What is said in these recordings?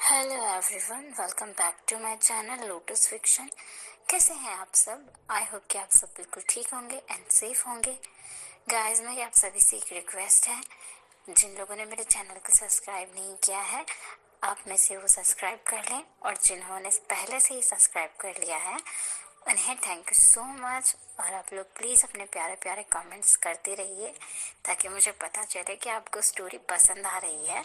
Hello everyone, welcome back to my channel Lotus Fiction. कैसे हैं आप सब? आई होप कि आप सब बिल्कुल ठीक होंगे एंड सेफ होंगे। गाइस, मेरी आप सभी से एक रिक्वेस्ट है, जिन लोगों ने मेरे चैनल को सब्सक्राइब नहीं किया है, आप में से वो सब्सक्राइब कर लें, और जिन्होंने पहले से ही सब्सक्राइब कर लिया है उन्हें थैंक यू सो मच। और आप लोग प्लीज़ अपने प्यारे प्यारे कमेंट्स करते रहिए ताकि मुझे पता चले कि आपको स्टोरी पसंद आ रही है।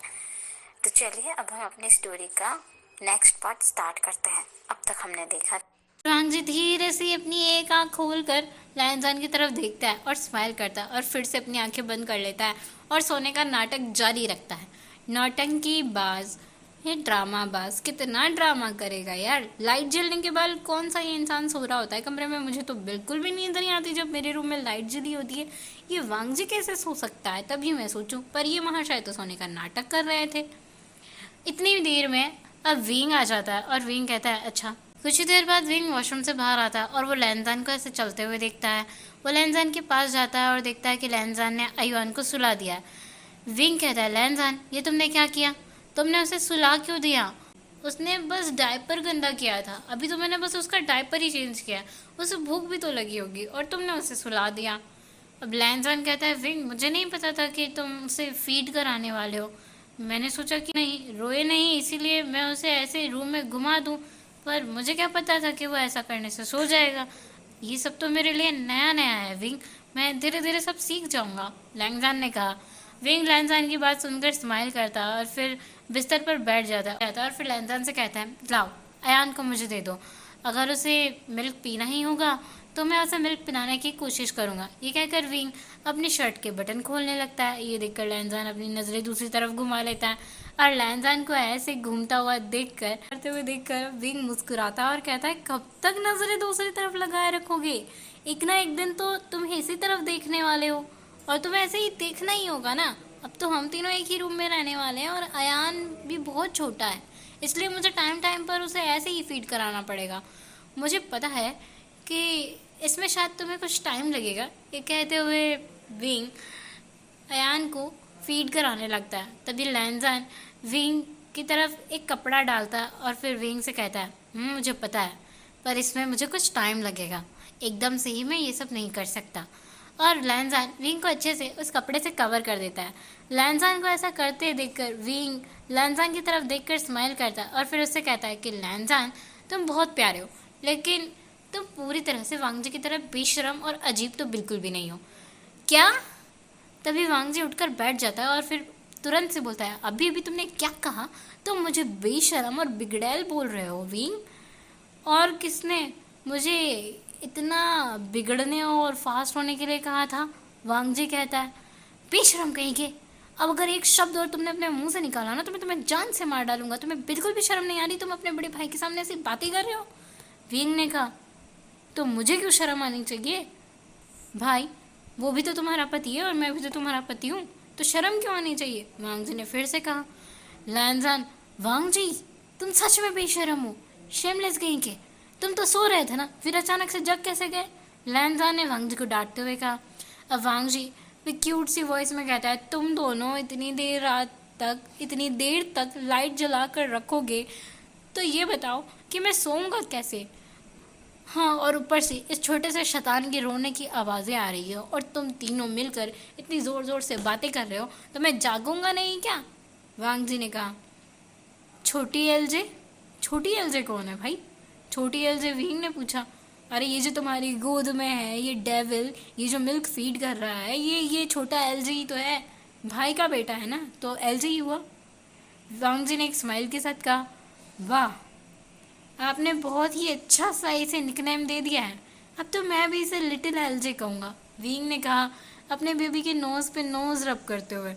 तो चलिए अब हम अपनी स्टोरी का नेक्स्ट पार्ट स्टार्ट करते हैं। अब तक हमने देखा रांझी धीरे से अपनी एक आंख खोलकर लायनजान की तरफ देखता है और स्माइल करता है और फिर से अपनी आंखें बंद कर लेता है और सोने का नाटक जारी रखता है। नौटंकी बाज, ये ड्रामा बाज कितना ड्रामा करेगा यार। लाइट जलने के बाद कौन सा ये इंसान सो रहा होता है कमरे में? मुझे तो बिल्कुल भी नींद नहीं आती जब मेरे रूम में लाइट जली होती है। ये वांगजी कैसे सो सकता है? तभी मैं सोचूं, पर ये महाशय तो सोने का नाटक कर रहे थे। इतनी देर में अब विंग आ जाता है और विंग कहता है अच्छा। कुछ ही देर बाद विंग वॉशरूम से बाहर आता है और वो लैनजान को ऐसे चलते हुए देखता है। वो लैनजान के पास जाता है और देखता है कि लैनजान ने आयुआन को सुला दिया है। विंग कहता है लैनजान, ये तुमने क्या किया? तुमने उसे सुला क्यों दिया? उसने बस डायपर गंदा किया था, अभी तो मैंने बस उसका डायपर ही चेंज किया। उसे भूख भी तो लगी होगी और तुमने उसे सुला दिया। अब लैनजान कहता है विंग, मुझे नहीं पता था कि तुम उसे फीड कराने वाले हो। मैंने सोचा कि नहीं रोए नहीं, इसीलिए मैं उसे ऐसे रूम में घुमा दूं, पर मुझे क्या पता था कि वो ऐसा करने से सो जाएगा। ये सब तो मेरे लिए नया नया है विंग, मैं धीरे धीरे सब सीख जाऊंगा, लैंगजान ने कहा। विंग लैंगजान की बात सुनकर स्माइल करता और फिर बिस्तर पर बैठ जाता है और फिर लैंगजान से कहता है लाओ अयान को मुझे दे दो। अगर उसे मिल्क पीना ही होगा तो मैं उसे मिल्क पिलाने की कोशिश करूंगा। ये कहकर विंग अपनी शर्ट के बटन खोलने लगता है। ये देखकर लैंजान अपनी नज़रें दूसरी तरफ घुमा लेता है और लैंजान को ऐसे घूमता हुआ देखकर विंग मुस्कुराता और कहता है कब तक नज़रें दूसरी तरफ लगाए रखोगे? एक ना एक दिन तो तुम इसी तरफ देखने वाले हो और तुम्हें ऐसे ही देखना ही होगा ना। अब तो हम तीनों एक ही रूम में रहने वाले हैं और अयान भी बहुत छोटा है, इसलिए मुझे टाइम टाइम पर उसे ऐसे ही फीड कराना पड़ेगा। मुझे पता है कि इसमें शायद तुम्हें कुछ टाइम लगेगा। ये कहते हुए विंग अयान को फीड कराने लगता है। तभी लैंजान विंग की तरफ एक कपड़ा डालता है और फिर विंग से कहता है मुझे पता है, पर इसमें मुझे कुछ टाइम लगेगा, एकदम से ही मैं ये सब नहीं कर सकता। और लैंजान विंग को अच्छे से उस कपड़े से कवर कर देता है। लैंजान को ऐसा करते देखकर विंग लैंजान की तरफ देखकर स्माइल करता है और फिर उससे कहता है कि लैंजान तुम बहुत प्यारे हो, लेकिन तुम पूरी तरह से वांगजी की तरह बेशरम और अजीब तो बिल्कुल भी नहीं हो। क्या? तभी वांगजी उठकर बैठ जाता है और फिर तुरंत से बोलता है अभी अभी तुमने क्या कहा? तुम मुझे बेशरम और बिगड़ैल बोल रहे हो विंग? और किसने मुझे इतना बिगड़ने और फास्ट होने के लिए कहा था? वांगजी कहता है बेशरम कहीं के, अब अगर एक शब्द और तुमने अपने मुंह से निकाला ना तो मैं तुम्हें जान से मार डालूंगा। तुम्हें बिल्कुल भी शर्म नहीं आ रही? तुम अपने बड़े भाई के सामने ऐसी बातें कर रहे हो? विंग ने कहा तो मुझे क्यों शर्म आनी चाहिए भाई? वो भी तो तुम्हारा पति है और मैं भी तो तुम्हारा पति हूँ, तो शर्म क्यों आनी चाहिए? वांगजी ने फिर से कहा। लैंजान, वांगजी तुम सच में बेशरम हो, शेमलेस कहीं के। तुम तो सो रहे थे ना, फिर अचानक से जग कैसे गए? लैंजान ने वांगजी को डांटते हुए कहा। अब वांगजी भी क्यूट सी वॉइस में कहता है तुम दोनों इतनी देर तक लाइट जला कर रखोगे तो ये बताओ कि मैं सोऊंगा कैसे? हाँ, और ऊपर से इस छोटे से शैतान के रोने की आवाज़ें आ रही है और तुम तीनों मिलकर इतनी ज़ोर ज़ोर से बातें कर रहे हो, तो मैं जागूंगा नहीं क्या? वांगजी ने कहा। छोटी एलजे? छोटी एलजे कौन है भाई? छोटी एलजे, विंग ने पूछा। अरे ये जो तुम्हारी गोद में है, ये डेविल, ये जो मिल्क फीड कर रहा है, ये छोटा एलजे ही तो है, भाई का बेटा है ना, तो एलजे ही हुआ। वांगजी ने एक स्माइल के साथ कहा वाह, आपने बहुत ही अच्छा सा इसे निकनेम दे दिया है। अब तो मैं भी इसे लिटिल एलजे कहूँगा, विंग ने कहा अपने बेबी के नोज पे नोज रब करते हुए।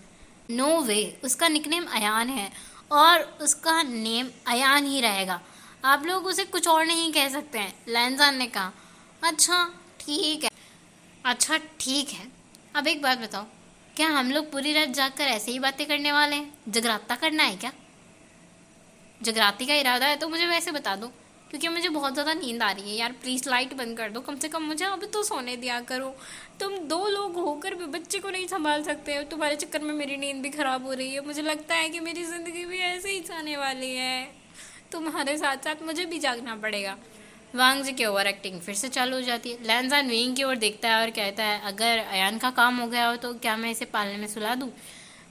नो वे, उसका निकनेम अयान है और उसका नेम अयान ही रहेगा। आप लोग उसे कुछ और नहीं कह सकते हैं, लैंजान ने कहा। अच्छा ठीक है, अच्छा ठीक है। अब एक बात बताओ, क्या हम लोग पूरी रात जागकर ऐसे ही बातें करने वाले हैं? जगराता करना है क्या? जगराती का इरादा है तो मुझे वैसे बता दो, क्योंकि मुझे बहुत ज़्यादा नींद आ रही है यार, प्लीज़ लाइट बंद कर दो, कम से कम मुझे अब तो सोने दिया करो। तुम 2 लोग होकर भी बच्चे को नहीं संभाल सकते हो, तुम्हारे चक्कर में मेरी नींद भी ख़राब हो रही है। मुझे लगता है कि मेरी ज़िंदगी भी ऐसे ही जाने वाली है, तुम्हारे साथ साथ मुझे भी जागना पड़ेगा। वांग जी की ओवर एक्टिंग फिर से चालू हो जाती है। लैनजान विंग की ओर देखता है और कहता है, अगर अयान का काम हो गया हो तो क्या मैं इसे पालने में सुला दूँ?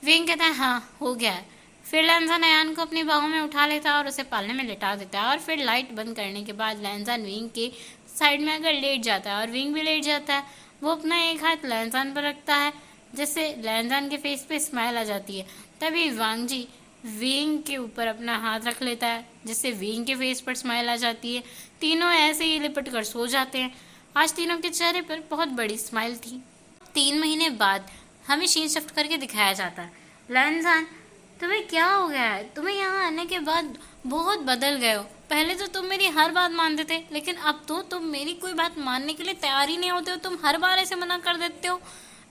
विंग कहता है, हाँ हो गया है। फिर लैनजान अयान को अपनी बाहों में उठा लेता है और उसे पालने में लिटा देता है। और फिर लाइट बंद करने के बाद लैनजान विंग के साइड में आकर लेट जाता है और विंग भी लेट जाता है। वो अपना एक हाथ लैनजान पर रखता है, जिससे लैनजान के फेस पे स्माइल आ जाती है। तभी वांग जी विंग के ऊपर अपना हाथ रख लेता है, जिससे विंग के फेस पर स्माइल आ जाती है। तीनों ऐसे ही लिपट कर सो जाते हैं। आज तीनों के चेहरे पर बहुत बड़ी स्माइल थी। 3 महीने बाद हमें सीन शिफ्ट करके दिखाया जाता है। लैनजान, तुम्हें क्या हो गया है? तुम्हें यहाँ आने के बाद बहुत बदल गए हो। पहले तो तुम मेरी हर बात मानते थे, लेकिन अब तो तुम मेरी कोई बात मानने के लिए तैयार ही नहीं होते हो। तुम हर बार ऐसे मना कर देते हो।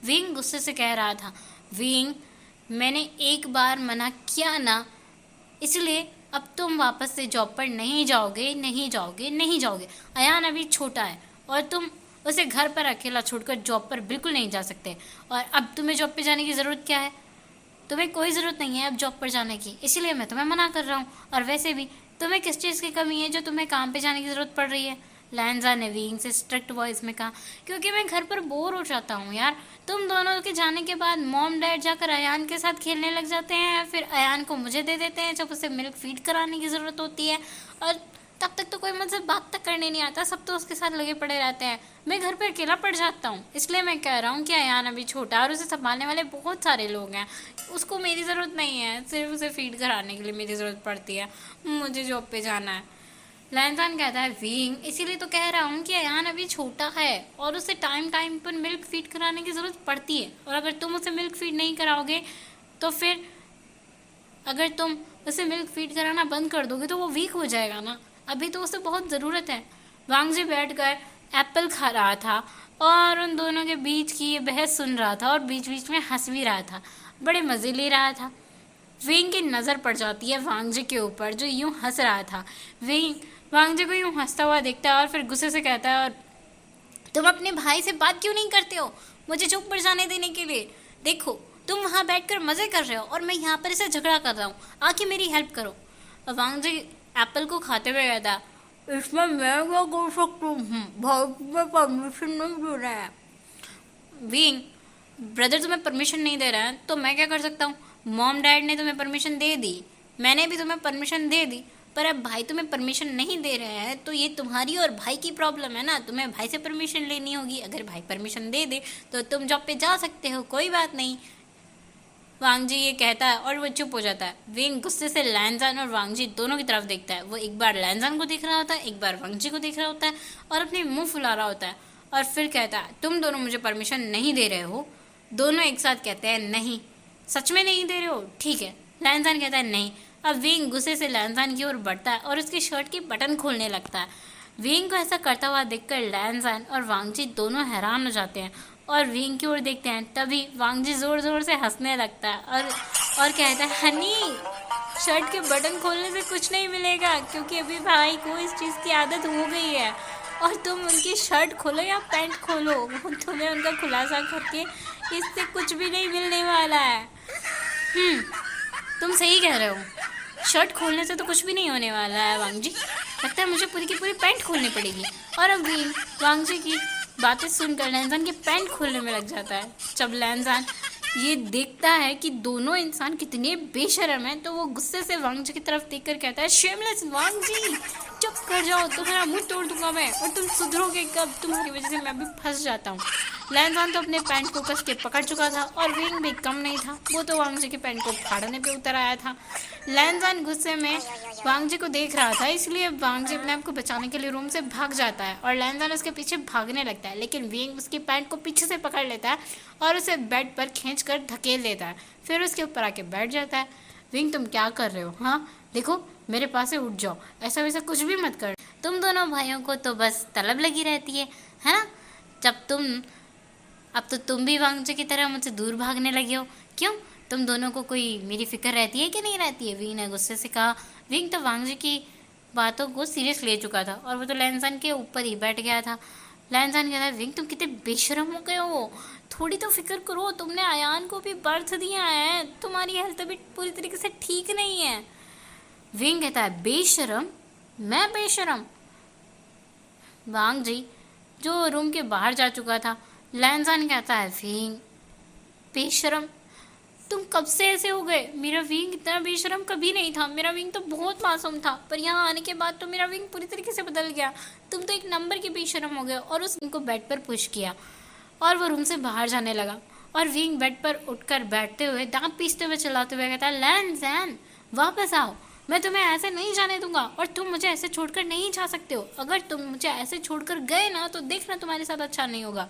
विंग गुस्से से कह रहा था, विंग मैंने एक बार मना किया ना, इसलिए अब तुम वापस से जॉब पर नहीं जाओगे, नहीं जाओगे, नहीं जाओगे। अयान अभी छोटा है और तुम उसे घर पर अकेला छोड़कर जॉब पर बिल्कुल नहीं जा सकते। और अब तुम्हें जॉब पे जाने की ज़रूरत क्या है? तुम्हें कोई ज़रूरत नहीं है अब जॉब पर जाने की, इसीलिए मैं तुम्हें मना कर रहा हूँ। और वैसे भी तुम्हें किस चीज़ की कमी है जो तुम्हें काम पे जाने की ज़रूरत पड़ रही है? लैनजा ने विंग से स्ट्रिक्ट वॉइस में कहा, क्योंकि मैं घर पर बोर हो जाता हूँ यार। तुम दोनों के जाने के बाद मॉम डैड जाकर अयान के साथ खेलने लग जाते हैं, फिर अयान को मुझे दे देते हैं जब उसे मिल्क फीड कराने की ज़रूरत होती है, और तब तक तो कोई मुझसे बात तक करने नहीं आता, सब तो उसके साथ लगे पड़े रहते हैं। मैं घर पर अकेला पड़ जाता हूँ। इसलिए मैं कह रहा हूँ कि अयान अभी छोटा है और उसे संभालने वाले बहुत सारे लोग हैं, उसको मेरी ज़रूरत नहीं है, सिर्फ उसे फीड कराने के लिए मेरी ज़रूरत पड़ती है। मुझे जॉब पे जाना है। लैनजान कहता है, विंग इसीलिए तो कह रहा हूँ कि अयान अभी छोटा है और उसे टाइम टाइम पर मिल्क फीड कराने की ज़रूरत पड़ती है, और अगर तुम उसे मिल्क फीड नहीं कराओगे तो फिर अगर तुम उसे मिल्क फीड कराना बंद कर दोगे तो वो वीक हो जाएगा ना। अभी तो उसे बहुत ज़रूरत है। वांग जी बैठकर एप्पल खा रहा था और उन दोनों के बीच की ये बहस सुन रहा था और बीच बीच में हंस भी रहा था, बड़े मज़े ले रहा था। विंग की नज़र पड़ जाती है वांग जी के ऊपर, जो यूं हंस रहा था। विंग वांग जी को यूं हंसता हुआ देखता है और फिर गुस्से से कहता है, और तुम अपने भाई से बात क्यों नहीं करते हो मुझे जॉब पर जाने देने के लिए? देखो तुम वहाँ बैठकर मज़े कर रहे हो और मैं यहाँ पर इसे झगड़ा कर रहा हूँ, आके मेरी हेल्प करो। और वांग जी एप्पल को खाते हुए कहता, इसमें मैं क्या कर सकती हूँ, भाई में परमिशन नहीं दे रहा है। विंग, ब्रदर तुम्हें परमिशन नहीं दे रहा है तो मैं क्या कर सकता हूँ? मॉम डैड ने तुम्हें परमिशन दे दी, मैंने भी तुम्हें परमिशन दे दी, पर अब भाई तुम्हें परमिशन नहीं दे रहे हैं तो ये तुम्हारी और भाई की प्रॉब्लम है ना। तुम्हें भाई से परमिशन लेनी होगी, अगर भाई परमिशन दे दे तो तुम जॉब पे जा सकते हो, कोई बात नहीं। वांग जी ये कहता है और वो चुप हो जाता है। विंग गुस्से से लैनजान और वांग जी दोनों की तरफ देखता है। वो एक बार लैनजान को देख रहा होता है, एक बार वांग जी को देख रहा होता है और अपने मुंह फुला रहा होता है, और फिर कहता है, तुम दोनों मुझे परमिशन नहीं दे रहे हो? दोनों एक साथ कहते हैं, नहीं। सच में नहीं दे रहे हो? ठीक है। लैनजान कहता है, नहीं। अब विंग गुस्से से लैनजान की ओर बढ़ता है और उसकी शर्ट की बटन खोलने लगता है। विंग को ऐसा करता हुआ देखकर लैनजान और वांग जी दोनों हैरान हो जाते हैं और विंग की ओर देखते हैं। तभी वांग जी ज़ोर ज़ोर से हंसने लगता है और कहता है, हनी शर्ट के बटन खोलने से कुछ नहीं मिलेगा, क्योंकि अभी भाई को इस चीज़ की आदत हो गई है, और तुम उनकी शर्ट खोलो या पैंट खोलो, तुम्हें उनका खुलासा करके इससे कुछ भी नहीं मिलने वाला है। तुम सही कह रहे हो, शर्ट खोलने से तो कुछ भी नहीं होने वाला है वांग जी, लगता है मुझे पूरी की पूरी पैंट खोलनी पड़ेगी। और अब भी वांग जी की बातें सुनकर लैनजान की पैंट खोलने में लग जाता है। जब लैनजान ये देखता है कि दोनों इंसान कितने बेशर्म हैं, तो वो गुस्से से वांग जी की तरफ देखकर कहता है, शेमलेस वांग जी, चुप कर जाओ, तुम्हारा मुंह तोड़ दूंगा मैं, और तुम सुधरोगे कब? तुम्हारी वजह से मैं भी फंस जाता हूँ। लैनजान तो अपने पैंट को कस के पकड़ चुका था और विंग भी कम नहीं था, वो तो वांग जी के पैंट को फाड़ने पे उतर आया था। लैनजान गुस्से में वांग जी को देख रहा था, इसलिए वांग जी अपने आप को बचाने के लिए रूम से भाग जाता है और लैनजान उसके पीछे भागने लगता है, लेकिन विंग उसकी पैंट को पीछे से पकड़ लेता है और उसे बेड पर खींचकर धकेल देता है, फिर उसके ऊपर आके बैठ जाता है। विंग, तुम क्या कर रहे हो? हाँ देखो, मेरे पास से उठ जाओ, ऐसा वैसा कुछ भी मत कर। तुम दोनों भाइयों को तो बस तलब लगी रहती है ना? अब तो तुम भी वांग जी की तरह मुझसे दूर भागने लगे हो, क्यों? तुम दोनों को कोई मेरी फिक्र रहती है कि नहीं रहती है? विंग ने गुस्से से कहा। विंग तो वांग जी की बातों को सीरियस ले चुका था और वो तो लैंसन के ऊपर ही बैठ गया था। लैंसन कहता है, विंग तुम कितने बेशरम हो गए हो, थोड़ी तो फिक्र करो, तुमने अयान को भी बर्थ दिया है, तुम्हारी हेल्थ अभी पूरी तरीके से ठीक नहीं है। विंग कहता है, बेशरम? मैं बेशरम? वांग जी जो रूम के बाहर जा चुका था, लैंसन कहता है, विंग बेशरम तुम कब से ऐसे हो गए? मेरा विंग इतना बेशरम कभी नहीं था, मेरा विंग तो बहुत मासूम था, पर यहाँ आने के बाद तो मेरा विंग पूरी तरीके से बदल गया, तुम तो एक नंबर के बेशरम हो गए। और उस विंग को बेड पर पुश किया और वो रूम से बाहर जाने लगा और विंग बेड पर उठकर बैठते हुए दांत पीसते हुए चिल्लाते हुए कहता है, लैंसन वापस आओ, मैं तुम्हें ऐसे नहीं जाने दूंगा और तुम मुझे ऐसे छोड़कर नहीं जा सकते हो, अगर तुम मुझे ऐसे छोड़कर गए ना तो देखना तुम्हारे साथ अच्छा नहीं होगा।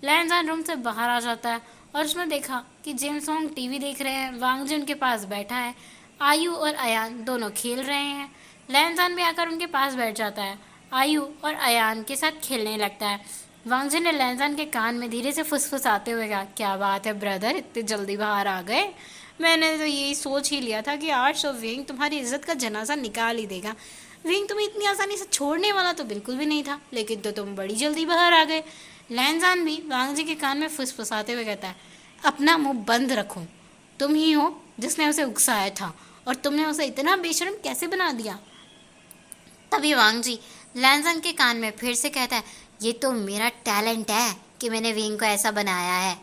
लैंसन रूम से बाहर आ जाता है और उसने देखा कि जेम्स वांग टीवी देख रहे हैं, वांग जी उनके पास बैठा है, आयु और अयान दोनों खेल रहे हैं। लैंसन भी आकर उनके पास बैठ जाता है, आयु और अयान के साथ खेलने लगता है। वांग जी ने लैंसन के कान में धीरे से फुसफुसाते हुए कहा, क्या बात है ब्रदर, इतने जल्दी बाहर आ गए, मैंने तो यही सोच ही लिया था कि आज तो विंग तुम्हारी इज्जत का जनाजा निकाल ही देगा। विंग तुम्हें इतनी आसानी से छोड़ने वाला तो बिल्कुल भी नहीं था, लेकिन तो तुम बड़ी जल्दी बाहर आ गए। लैंसन भी वांग जी के कान में फुसफुसाते हुए कहता है, अपना मुंह बंद रखो, तुम ही हो जिसने उसे उकसाया था और तुमने उसे इतना बेशर्म कैसे बना दिया। तभी वांग जी लैंसन के कान में फिर से कहता है, ये तो मेरा टैलेंट है कि मैंने विंग को ऐसा बनाया है,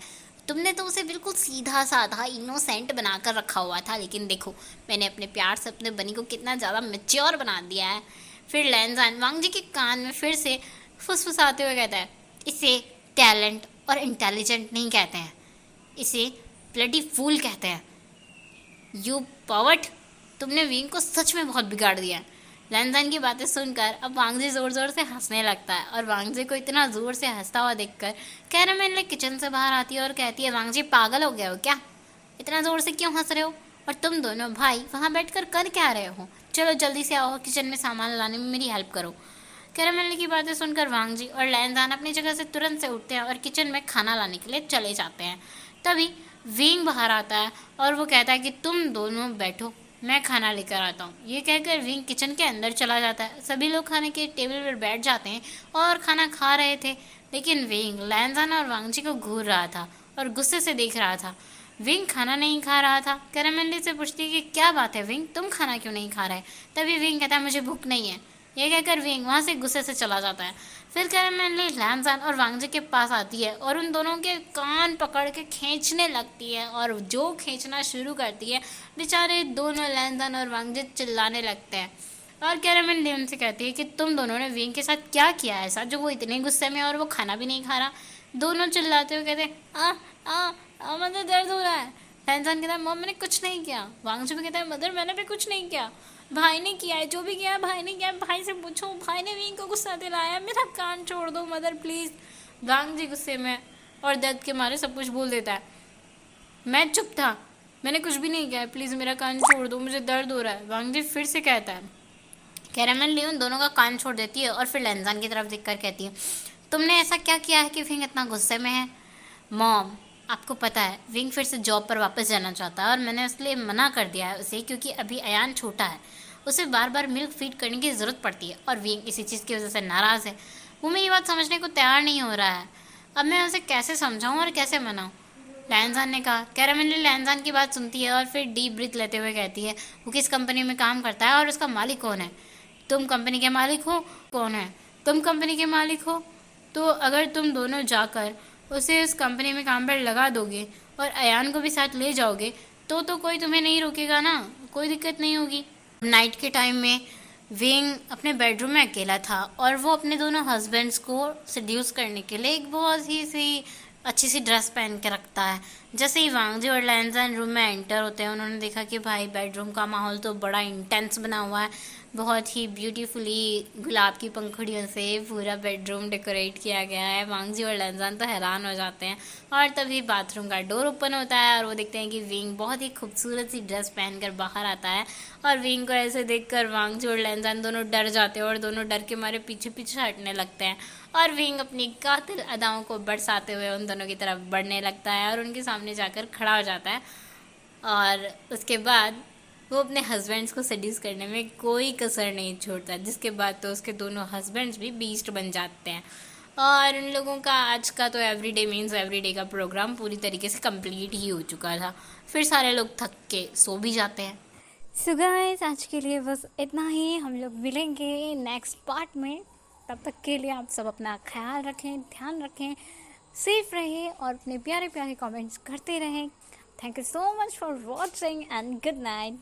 तुमने तो उसे बिल्कुल सीधा साधा इनोसेंट बनाकर रखा हुआ था, लेकिन देखो मैंने अपने प्यार से अपने बनी को कितना ज़्यादा मैच्योर बना दिया है। फिर लैंसन वांग जी के कान में फिर से फुसफुसाते हुए कहता है, इसे टैलेंट और इंटेलिजेंट नहीं कहते हैं, इसे ब्लडी फूल कहते हैं। यू पावट, तुमने विंग को सच में बहुत बिगाड़ दिया है। लैंसन की बातें सुनकर अब वांग जी ज़ोर ज़ोर से हंसने लगता है और वांग जी को इतना ज़ोर से हंसता हुआ देखकर कैरामेल किचन से बाहर आती है और कहती है, वांग जी पागल हो गए हो क्या, इतना ज़ोर से क्यों हंस रहे हो, और तुम दोनों भाई वहाँ बैठकर कर क्या रहे हो, चलो जल्दी से आओ किचन में सामान लाने में मेरी हेल्प करो। कैरामेल की बातें सुनकर वांग जी और लैंसन अपनी जगह से तुरंत से उठते हैं और किचन में खाना लाने के लिए चले जाते हैं। तभी विंग बाहर आता है और वो कहता है कि तुम दोनों बैठो, मैं खाना लेकर आता हूँ। ये कहकर विंग किचन के अंदर चला जाता है। सभी लोग खाने के टेबल पर बैठ जाते हैं और खाना खा रहे थे, लेकिन विंग लैंसन और वांग जी को घूर रहा था और गुस्से से देख रहा था। विंग खाना नहीं खा रहा था। कैरामेल से पूछती है कि क्या बात है विंग, तुम खाना क्यों नहीं खा रहे? तभी विंग कहता है, मुझे भूख नहीं है। ये कहकर विंग वहाँ से गुस्से से चला जाता है। फिर कैरामेल लैंसन और वांग जी के पास आती है और उन दोनों के कान पकड़ के खींचने लगती है, और जो खींचना शुरू करती है बेचारे दोनों लैंसन और वांग जी चिल्लाने लगते हैं। और कैरामेल उनसे कहती है कि तुम दोनों ने विंग के साथ क्या किया ऐसा जो वो इतने गुस्से में और वो खाना भी नहीं खा रहा। दोनों चिल्लाते हुए कहते हैं, मुझे दर्द हो रहा है। लैंसन कहता है, मॉम मैंने कुछ नहीं किया। वांग जी भी कहता है, मदर मैंने भी कुछ नहीं किया, भाई ने किया है, जो भी किया है भाई ने किया है, भाई से पूछो, भाई ने विंग को गुस्सा दिलाया, मेरा कान छोड़ दो मदर प्लीज़। वांग जी गुस्से में और दर्द के मारे सब कुछ बोल देता है, मैं चुप था, मैंने कुछ भी नहीं किया है, प्लीज़ मेरा कान छोड़ दो, मुझे दर्द हो रहा है। वांग जी फिर से कहता है। कैरामेल उन दोनों का कान छोड़ देती है और फिर लैंसन की तरफ देखकर कहती है, तुमने ऐसा क्या किया है कि विंग इतना गुस्से में है? मॉम आपको पता है विंग फिर से जॉब पर वापस जाना चाहता है और मैंने इसलिए मना कर दिया है उसे, क्योंकि अभी अयान छोटा है, उसे बार बार मिल्क फीड करने की ज़रूरत पड़ती है और विंग इसी चीज़ की वजह से नाराज़ है। वो मेरी बात समझने को तैयार नहीं हो रहा है, अब मैं उसे कैसे समझाऊँ और कैसे मनाऊँ? लैंसन ने कहा। कैरामेल लैंसन की बात सुनती है और फिर डीप ब्रीथ लेते हुए कहती है, वो किस कंपनी में काम करता है और उसका मालिक कौन है? तुम कंपनी के मालिक हो? कौन है? तुम कंपनी के मालिक हो? तो अगर तुम दोनों जाकर उसे उस कंपनी में काम पर लगा दोगे और अयान को भी साथ ले जाओगे तो कोई तुम्हें नहीं रोकेगा ना, कोई दिक्कत नहीं होगी। नाइट के टाइम में विंग अपने बेडरूम में अकेला था और वो अपने दोनों हस्बैंड्स को सेड्यूस करने के लिए एक बहुत ही सी अच्छी सी ड्रेस पहन के रखता है। जैसे ही वांग जी और लैंसन रूम में एंटर होते हैं, उन्होंने देखा कि भाई बेडरूम का माहौल तो बड़ा इंटेंस बना हुआ है, बहुत ही ब्यूटीफुली गुलाब की पंखुड़ियों से पूरा बेडरूम डेकोरेट किया गया है। वांग जी और लैंसन तो हैरान हो जाते हैं और तभी बाथरूम का डोर ओपन होता है और वो देखते हैं कि विंग बहुत ही खूबसूरत सी ड्रेस पहनकर बाहर आता है और विंग को ऐसे देखकर वांग जी और लैंसन दोनों डर जाते हैं और दोनों डर के मारे पीछे पीछे हटने लगते हैं और विंग अपनी कातिल अदाओं को बरसाते हुए उन दोनों की तरफ बढ़ने लगता है और उनके सामने जाकर खड़ा हो जाता है। और उसके बाद वो अपने हस्बैंड्स को सेड्यूस करने में कोई कसर नहीं छोड़ता, जिसके बाद तो उसके दोनों हस्बैंड्स भी बीस्ट बन जाते हैं। और उन लोगों का आज का तो एवरीडे मीन्स एवरीडे का प्रोग्राम पूरी तरीके से कंप्लीट ही हो चुका था। फिर सारे लोग थक के सो भी जाते हैं। सो गाइस, आज के लिए बस इतना ही। हम लोग मिलेंगे नेक्स्ट पार्ट में। तब तक के लिए आप सब अपना ख्याल रखें, ध्यान रखें, सेफ रहें और अपने प्यारे प्यारे कमेंट्स करते रहें। Thank you so much for watching and good night.